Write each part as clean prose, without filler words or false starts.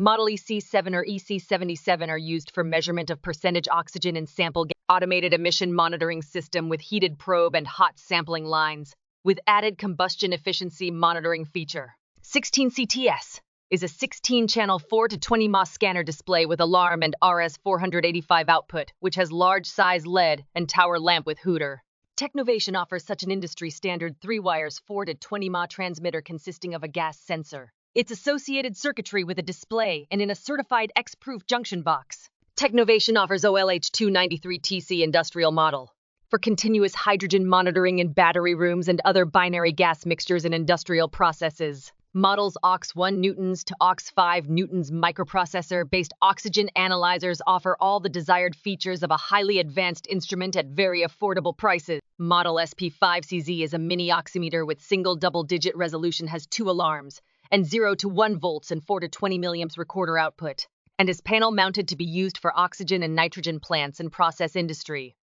Model EC7 or EC77 are used for measurement of percentage oxygen in sample automated emission monitoring system with heated probe and hot sampling lines, with added combustion efficiency monitoring feature. 16CTS is a 16-channel 4 to 20 mAh scanner display with alarm and RS485 output, which has large-size LED and tower lamp with hooter. TECHNOVATION offers such an industry-standard 3-wires 4 to 20 mAh transmitter consisting of a gas sensor, its associated circuitry with a display, and in a certified X-proof junction box. TECHNOVATION offers OLH293TC industrial model for continuous hydrogen monitoring in battery rooms and other binary gas mixtures in industrial processes. Models AUX1 newtons to AUX5 newtons microprocessor-based oxygen analyzers offer all the desired features of a highly advanced instrument at very affordable prices. Model SP5CZ is a mini oximeter with single double-digit resolution, has 2 alarms, and 0 to 1 volts and 4 to 20 milliamps recorder output, and is panel mounted to be used for oxygen and nitrogen plants and process industry.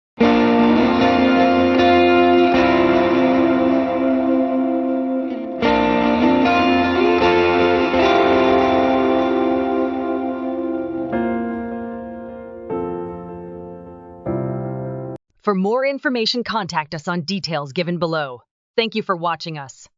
For more information, contact us on details given below. Thank you for watching us.